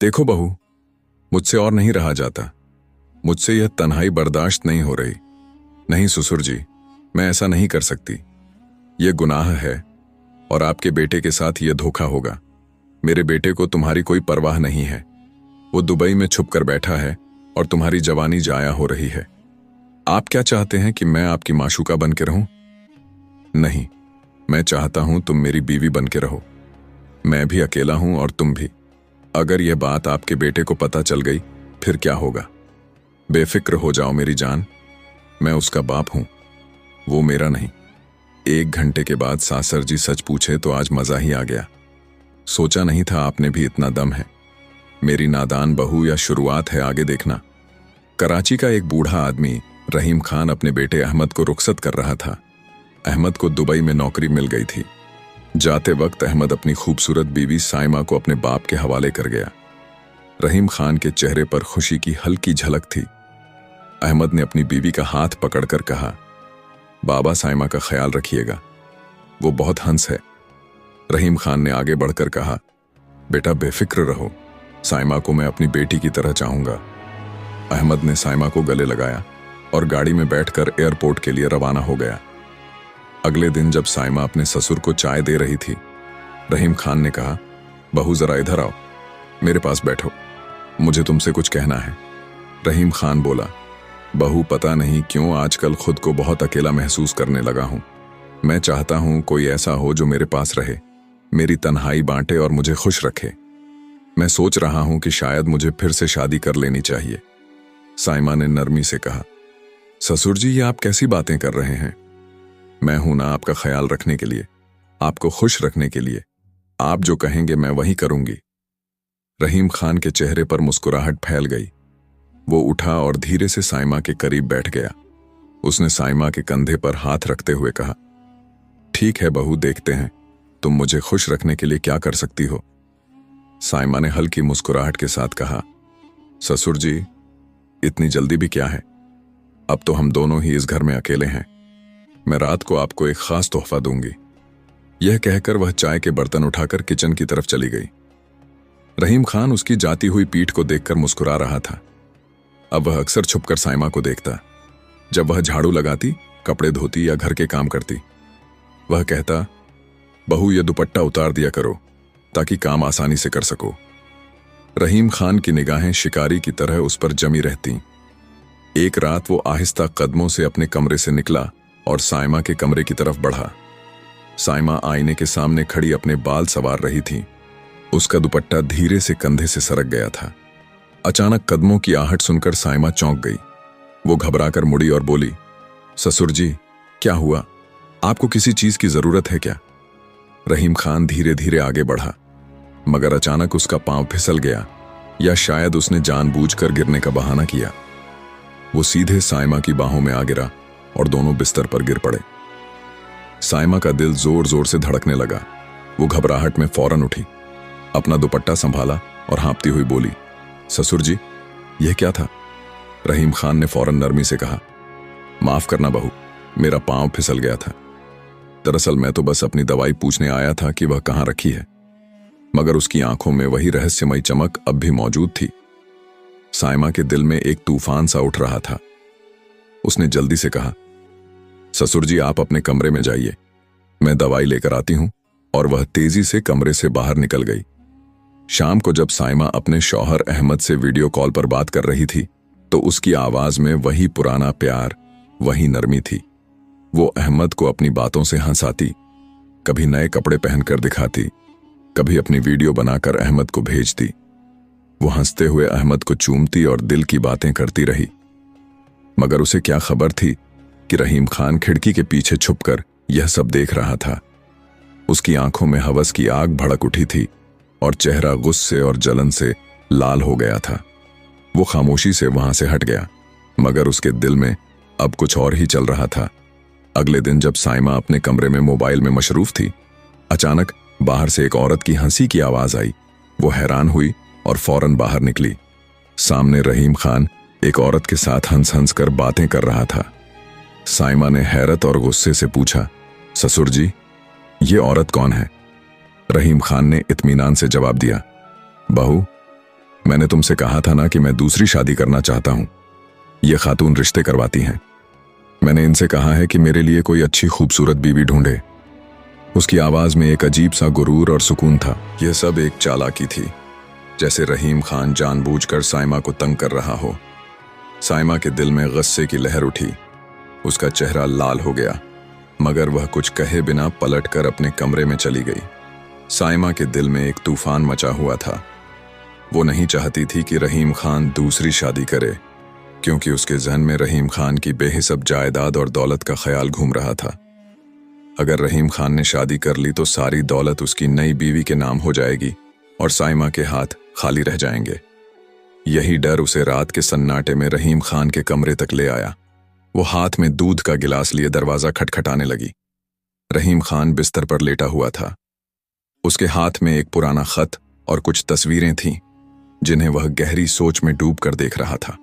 देखो बहू, मुझसे और नहीं रहा जाता। मुझसे यह तन्हाई बर्दाश्त नहीं हो रही। नहीं ससुर जी, मैं ऐसा नहीं कर सकती। यह गुनाह है और आपके बेटे के साथ यह धोखा होगा। मेरे बेटे को तुम्हारी कोई परवाह नहीं है। वो दुबई में छुप कर बैठा है और तुम्हारी जवानी जाया हो रही है। आप क्या चाहते हैं कि मैं आपकी माशूका बन के रहूं? नहीं, मैं चाहता हूं तुम मेरी बीवी बन के रहो। मैं भी अकेला हूं और तुम भी। अगर यह बात आपके बेटे को पता चल गई फिर क्या होगा? बेफिक्र हो जाओ मेरी जान, मैं उसका बाप हूं, वो मेरा नहीं। 1 घंटे के बाद सासर जी सच पूछे तो आज मजा ही आ गया। सोचा नहीं था आपने भी इतना दम है। मेरी नादान बहू या शुरुआत है, आगे देखना। कराची का एक बूढ़ा आदमी रहीम खान अपने बेटे अहमद को रुखसत कर रहा था। अहमद को दुबई में नौकरी मिल गई थी। जाते वक्त अहमद अपनी खूबसूरत बीवी साइमा को अपने बाप के हवाले कर गया। रहीम खान के चेहरे पर खुशी की हल्की झलक थी। अहमद ने अपनी बीवी का हाथ पकड़कर कहा, बाबा साइमा का ख्याल रखिएगा, वो बहुत हंस है। रहीम खान ने आगे बढ़कर कहा, बेटा बेफिक्र रहो, साइमा को मैं अपनी बेटी की तरह चाहूंगा। अहमद ने साइमा को गले लगाया और गाड़ी में बैठकर एयरपोर्ट के लिए रवाना हो गया। अगले दिन जब साइमा अपने ससुर को चाय दे रही थी, रहीम खान ने कहा, बहू जरा इधर आओ, मेरे पास बैठो, मुझे तुमसे कुछ कहना है। रहीम खान बोला, बहू पता नहीं क्यों आजकल खुद को बहुत अकेला महसूस करने लगा हूं। मैं चाहता हूं कोई ऐसा हो जो मेरे पास रहे, मेरी तन्हाई बांटे और मुझे खुश रखे। मैं सोच रहा हूं कि शायद मुझे फिर से शादी कर लेनी चाहिए। साइमा ने नरमी से कहा, ससुर जी ये आप कैसी बातें कर रहे हैं? मैं हूं ना आपका ख्याल रखने के लिए, आपको खुश रखने के लिए। आप जो कहेंगे मैं वही करूंगी। रहीम खान के चेहरे पर मुस्कुराहट फैल गई। वो उठा और धीरे से साइमा के करीब बैठ गया। उसने साइमा के कंधे पर हाथ रखते हुए कहा, ठीक है बहू, देखते हैं तुम मुझे खुश रखने के लिए क्या कर सकती हो। साइमा ने हल्की मुस्कुराहट के साथ कहा, ससुर जी इतनी जल्दी भी क्या है, अब तो हम दोनों ही इस घर में अकेले हैं। मैं रात को आपको एक खास तोहफा दूंगी। यह कहकर वह चाय के बर्तन उठाकर किचन की तरफ चली गई। रहीम खान उसकी जाती हुई पीठ को देखकर मुस्कुरा रहा था। अब वह अक्सर छुपकर साइमा को देखता। जब वह झाड़ू लगाती, कपड़े धोती या घर के काम करती, वह कहता, बहू ये दुपट्टा उतार दिया करो ताकि काम आसानी से कर सको। रहीम खान की निगाहें शिकारी की तरह उस पर जमी रहती। एक रात वो आहिस्ता कदमों से अपने कमरे से निकला और साइमा के कमरे की तरफ बढ़ा। साइमा आईने के सामने खड़ी अपने बाल संवार रही थी। उसका दुपट्टा धीरे से कंधे से सरक गया था। अचानक कदमों की आहट सुनकर साइमा चौंक गई। वो घबराकर मुड़ी और बोली, ससुर जी क्या हुआ? आपको किसी चीज की जरूरत है क्या? रहीम खान धीरे धीरे आगे बढ़ा, मगर अचानक उसका पांव फिसल गया, या शायद उसने जानबूझकर गिरने का बहाना किया। वो सीधे साइमा की बाहों में आ गिरा और दोनों बिस्तर पर गिर पड़े। साइमा का दिल जोर जोर से धड़कने लगा। वो घबराहट में फौरन उठी, अपना दुपट्टा संभाला और हाँपती हुई बोली, ससुर जी यह क्या था? रहीम खान ने फौरन नरमी से कहा, माफ करना बहू, मेरा पांव फिसल गया था। दरअसल मैं तो बस अपनी दवाई पूछने आया था कि वह कहाँ रखी है। मगर उसकी आंखों में वही रहस्यमयी चमक अब भी मौजूद थी। साइमा के दिल में एक तूफान सा उठ रहा था। उसने जल्दी से कहा, ससुर जी आप अपने कमरे में जाइए, मैं दवाई लेकर आती हूं। और वह तेजी से कमरे से बाहर निकल गई। शाम को जब साइमा अपने शौहर अहमद से वीडियो कॉल पर बात कर रही थी तो उसकी आवाज में वही पुराना प्यार, वही नरमी थी। वो अहमद को अपनी बातों से हंसाती, कभी नए कपड़े पहनकर दिखाती, कभी अपनी वीडियो बनाकर अहमद को भेजती। वो हंसते हुए अहमद को चूमती और दिल की बातें करती रही। मगर उसे क्या खबर थी कि रहीम खान खिड़की के पीछे छुपकर यह सब देख रहा था। उसकी आंखों में हवस की आग भड़क उठी थी और चेहरा गुस्से और जलन से लाल हो गया था। वो खामोशी से वहां से हट गया, मगर उसके दिल में अब कुछ और ही चल रहा था। अगले दिन जब साइमा अपने कमरे में मोबाइल में मशरूफ थी, अचानक बाहर से एक औरत की हंसी की आवाज आई। वो हैरान हुई और फौरन बाहर निकली। सामने रहीम खान एक औरत के साथ हंस हंस कर बातें कर रहा था। साइमा ने हैरत और गुस्से से पूछा, ससुर जी ये औरत कौन है? रहीम खान ने इत्मीनान से जवाब दिया, बहू मैंने तुमसे कहा था ना कि मैं दूसरी शादी करना चाहता हूं। ये खातून रिश्ते करवाती हैं। मैंने इनसे कहा है कि मेरे लिए कोई अच्छी खूबसूरत बीवी ढूंढे। उसकी आवाज में एक अजीब सा गुरूर और सुकून था। यह सब एक चालाकी थी, जैसे रहीम खान जानबूझकर साइमा को तंग कर रहा हो। साइमा के दिल में गुस्से की लहर उठी। उसका चेहरा लाल हो गया, मगर वह कुछ कहे बिना पलटकर अपने कमरे में चली गई। साइमा के दिल में एक तूफान मचा हुआ था। वो नहीं चाहती थी कि रहीम खान दूसरी शादी करे, क्योंकि उसके जहन में रहीम खान की बेहिसाब जायदाद और दौलत का ख्याल घूम रहा था। अगर रहीम खान ने शादी कर ली तो सारी दौलत उसकी नई बीवी के नाम हो जाएगी और साइमा के हाथ खाली रह जाएंगे। यही डर उसे रात के सन्नाटे में रहीम खान के कमरे तक ले आया। वो हाथ में दूध का गिलास लिए दरवाजा खटखटाने लगी। रहीम खान बिस्तर पर लेटा हुआ था। उसके हाथ में एक पुराना खत और कुछ तस्वीरें थीं, जिन्हें वह गहरी सोच में डूब कर देख रहा था।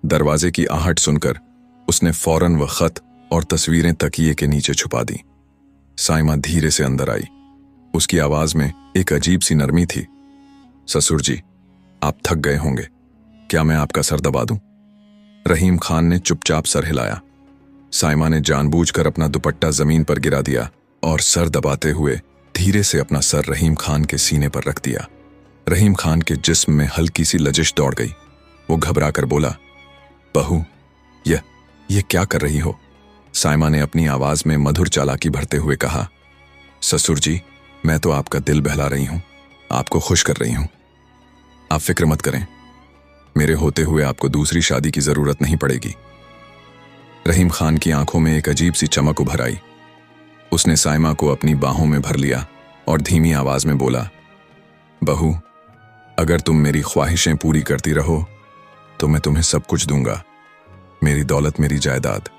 दरवाजे की आहट सुनकर उसने फौरन वह खत और तस्वीरें तकिए के नीचे छुपा दी। साइमा धीरे से अंदर आई। उसकी आवाज में एक अजीब सी नरमी थी। ससुर जी, आप थक गए होंगे, क्या मैं आपका सर दबा दूं? रहीम खान ने चुपचाप सर हिलाया। साइमा ने जानबूझकर अपना दुपट्टा जमीन पर गिरा दिया और सर दबाते हुए धीरे से अपना सर रहीम खान के सीने पर रख दिया। रहीम खान के जिस्म में हल्की सी लजिश दौड़ गई। वो घबरा कर बोला, बहू, यह क्या कर रही हो? साइमा ने अपनी आवाज में मधुर चालाकी भरते हुए कहा, ससुर जी, मैं तो आपका दिल बहला रही हूं, आपको खुश कर रही हूं। आप फिक्र मत करें, मेरे होते हुए आपको दूसरी शादी की जरूरत नहीं पड़ेगी। रहीम खान की आंखों में एक अजीब सी चमक उभर आई। उसने साइमा को अपनी बाहों में भर लिया और धीमी आवाज में बोला, बहू, अगर तुम मेरी ख्वाहिशें पूरी करती रहो तो मैं तुम्हें सब कुछ दूंगा, मेरी दौलत, मेरी जायदाद।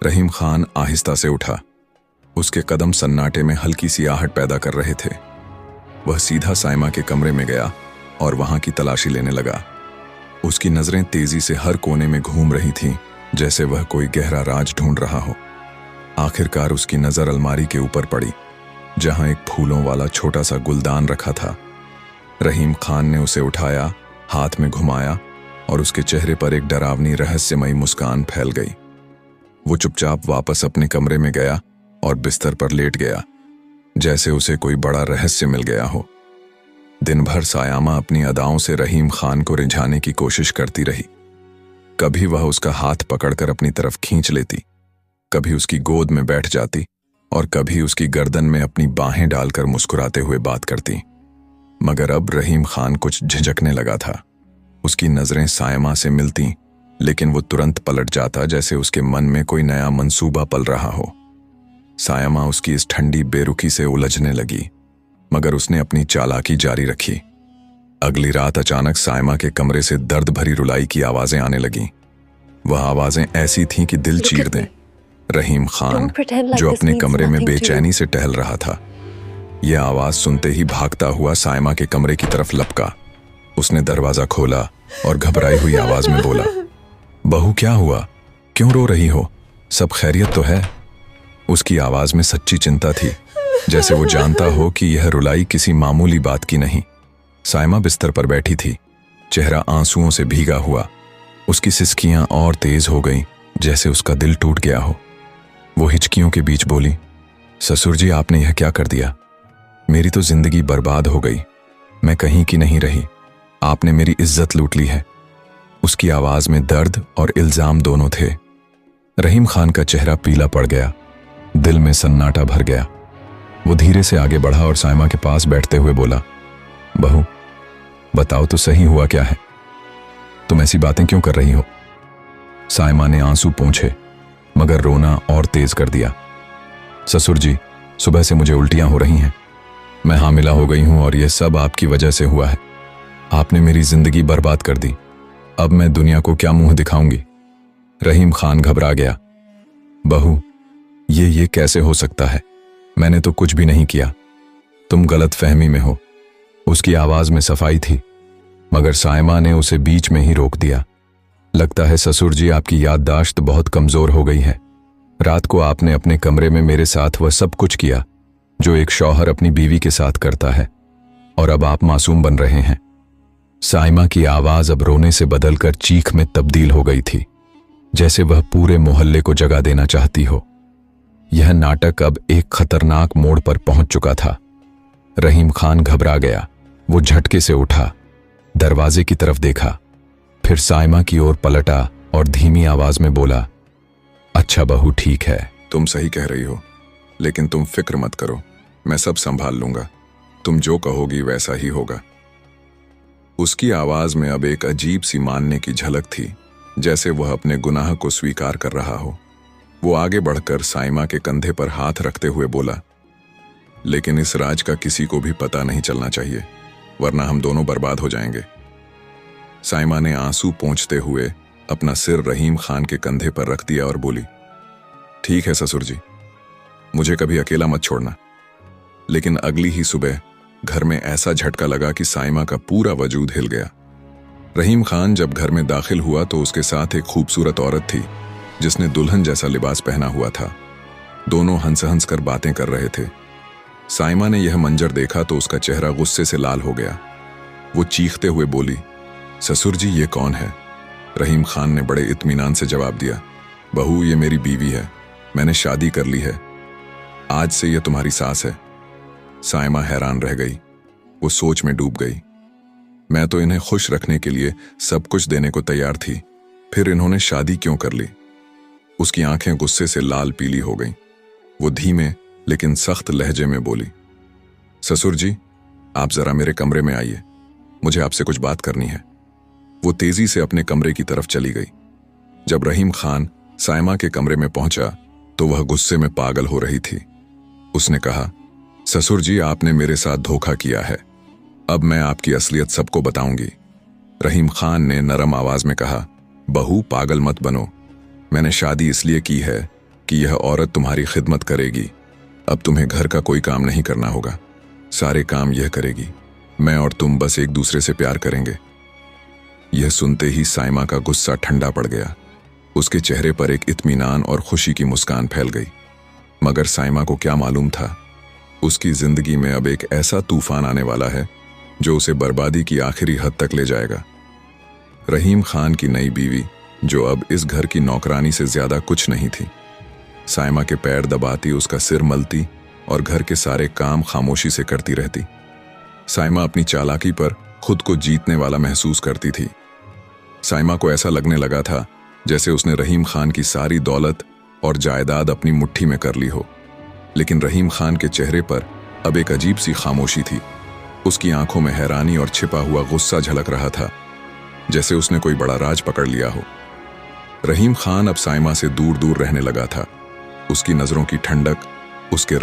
रहीम खान आहिस्ता से उठा। उसके कदम सन्नाटे में हल्की सी आहट पैदा कर रहे थे। वह सीधा साइमा के कमरे में गया और वहां की तलाशी लेने लगा। उसकी नजरें तेजी से हर कोने में घूम रही थीं, जैसे वह कोई गहरा राज ढूंढ रहा हो। आखिरकार उसकी नजर अलमारी के ऊपर पड़ी, जहां एक फूलों वाला छोटा सा गुलदान रखा था। रहीम खान ने उसे उठाया, हाथ में घुमाया और उसके चेहरे पर एक डरावनी रहस्यमयी मुस्कान फैल गई। वो चुपचाप वापस अपने कमरे में गया और बिस्तर पर लेट गया, जैसे उसे कोई बड़ा रहस्य मिल गया हो। दिन भर सायामा अपनी अदाओं से रहीम खान को रिझाने की कोशिश करती रही। कभी वह उसका हाथ पकड़कर अपनी तरफ खींच लेती, कभी उसकी गोद में बैठ जाती और कभी उसकी गर्दन में अपनी बाहें डालकर मुस्कुराते हुए बात करती। मगर अब रहीम खान कुछ झिझकने लगा था। उसकी नजरें सायमा से मिलती, लेकिन वो तुरंत पलट जाता, जैसे उसके मन में कोई नया मंसूबा पल रहा हो। सायमा उसकी इस ठंडी बेरुखी से उलझने लगी, मगर उसने अपनी चालाकी जारी रखी। अगली रात अचानक सायमा के कमरे से दर्द भरी रुलाई की आवाजें आने लगीं। वह आवाजें ऐसी थीं कि दिल चीर दें। रहीम खान, जो अपने कमरे में बेचैनी से टहल रहा था, यह आवाज सुनते ही भागता हुआ सायमा के कमरे की तरफ लपका। उसने दरवाजा खोला और घबराई हुई आवाज में बोला, बहू, क्या हुआ? क्यों रो रही हो? सब खैरियत तो है? उसकी आवाज में सच्ची चिंता थी, जैसे वो जानता हो कि यह रुलाई किसी मामूली बात की नहीं। सायमा बिस्तर पर बैठी थी, चेहरा आंसुओं से भीगा हुआ। उसकी सिसकियां और तेज हो गईं, जैसे उसका दिल टूट गया हो। वो हिचकियों के बीच बोली, ससुर जी, आपने यह क्या कर दिया? मेरी तो जिंदगी बर्बाद हो गई, मैं कहीं की नहीं रही, आपने मेरी इज्जत लूट ली है। उसकी आवाज में दर्द और इल्जाम दोनों थे। रहीम खान का चेहरा पीला पड़ गया, दिल में सन्नाटा भर गया। वो धीरे से आगे बढ़ा और सायमा के पास बैठते हुए बोला, बहू, बताओ तो सही, हुआ क्या है? तुम ऐसी बातें क्यों कर रही हो? सायमा ने आंसू पोंछे, मगर रोना और तेज कर दिया। ससुर जी, सुबह से मुझे उल्टियां हो रही हैं। मैं हामिला हो गई हूं और यह सब आपकी वजह से हुआ है। आपने मेरी जिंदगी बर्बाद कर दी। अब मैं दुनिया को क्या मुंह दिखाऊंगी? रहीम खान घबरा गया। बहू, ये कैसे हो सकता है? मैंने तो कुछ भी नहीं किया, तुम गलत फहमी में हो। उसकी आवाज में सफाई थी, मगर सायमा ने उसे बीच में ही रोक दिया। लगता है ससुर जी, आपकी याददाश्त बहुत कमजोर हो गई है। रात को आपने अपने कमरे में मेरे साथ वह सब कुछ किया जो एक शौहर अपनी बीवी के साथ करता है, और अब आप मासूम बन रहे हैं। साइमा की आवाज अब रोने से बदलकर चीख में तब्दील हो गई थी, जैसे वह पूरे मोहल्ले को जगा देना चाहती हो। यह नाटक अब एक खतरनाक मोड़ पर पहुंच चुका था। रहीम खान घबरा गया। वो झटके से उठा, दरवाजे की तरफ देखा, फिर साइमा की ओर पलटा और धीमी आवाज में बोला, अच्छा बहू ठीक है। तुम सही कह रही हो, लेकिन तुम फिक्र मत करो, मैं सब संभाल लूंगा। तुम जो कहोगी वैसा ही होगा। उसकी आवाज में अब एक अजीब सी मानने की झलक थी, जैसे वह अपने गुनाह को स्वीकार कर रहा हो। वो आगे बढ़कर साइमा के कंधे पर हाथ रखते हुए बोला, लेकिन इस राज का किसी को भी पता नहीं चलना चाहिए, वरना हम दोनों बर्बाद हो जाएंगे। साइमा ने आंसू पोंछते हुए अपना सिर रहीम खान के कंधे पर रख दिया और बोली, ठीक है ससुर जी, मुझे कभी अकेला मत छोड़ना। लेकिन अगली ही सुबह घर में ऐसा झटका लगा कि साइमा का पूरा वजूद हिल गया। रहीम खान जब घर में दाखिल हुआ तो उसके साथ एक खूबसूरत औरत थी, जिसने दुल्हन जैसा लिबास पहना हुआ था। दोनों हंस हंस कर बातें कर रहे थे। साइमा ने यह मंजर देखा तो उसका चेहरा गुस्से से लाल हो गया। वो चीखते हुए बोली, ससुर जी ये कौन है? रहीम खान ने बड़े इत्मीनान से जवाब दिया, बहू ये मेरी बीवी है, मैंने शादी कर ली है, आज से ये तुम्हारी सास है। साइमा हैरान रह गई, वो सोच में डूब गई। मैं तो इन्हें खुश रखने के लिए सब कुछ देने को तैयार थी, फिर इन्होंने शादी क्यों कर ली? उसकी आंखें गुस्से से लाल पीली हो गईं। वो धीमे लेकिन सख्त लहजे में बोली, ससुर जी आप जरा मेरे कमरे में आइए, मुझे आपसे कुछ बात करनी है। वो तेजी से अपने कमरे की तरफ चली गई। जब रहीम खान साइमा के कमरे में पहुंचा तो वह गुस्से में पागल हो रही थी। उसने कहा, ससुर जी आपने मेरे साथ धोखा किया है, अब मैं आपकी असलियत सबको बताऊंगी। रहीम खान ने नरम आवाज में कहा, बहू पागल मत बनो, मैंने शादी इसलिए की है कि यह औरत तुम्हारी खिदमत करेगी। अब तुम्हें घर का कोई काम नहीं करना होगा, सारे काम यह करेगी। मैं और तुम बस एक दूसरे से प्यार करेंगे। यह सुनते ही साइमा का गुस्सा ठंडा पड़ गया। उसके चेहरे पर एक इत्मीनान और खुशी की मुस्कान फैल गई। मगर साइमा को क्या मालूम था, उसकी जिंदगी में अब एक ऐसा तूफान आने वाला है जो उसे बर्बादी की आखिरी हद तक ले जाएगा। रहीम खान की नई बीवी, जो अब इस घर की नौकरानी से ज्यादा कुछ नहीं थी, साइमा के पैर दबाती, उसका सिर मलती और घर के सारे काम खामोशी से करती रहती। साइमा अपनी चालाकी पर खुद को जीतने वाला महसूस करती थी। साइमा को ऐसा लगने लगा था जैसे उसने रहीम खान की सारी दौलत और जायदाद अपनी मुट्ठी में कर ली हो। लेकिन रहीम खान के चेहरे पर अब एक अजीब सी खामोशी थी। उसकी आंखों में हैरानी और छिपा हुआ गुस्सा झलक रहा था, जैसे उसने कोई बड़ा राज पकड़ लिया हो। रहीम खान अब साइमा से दूर दूर रहने लगा था। उसकी नजरों की ठंडक, उसके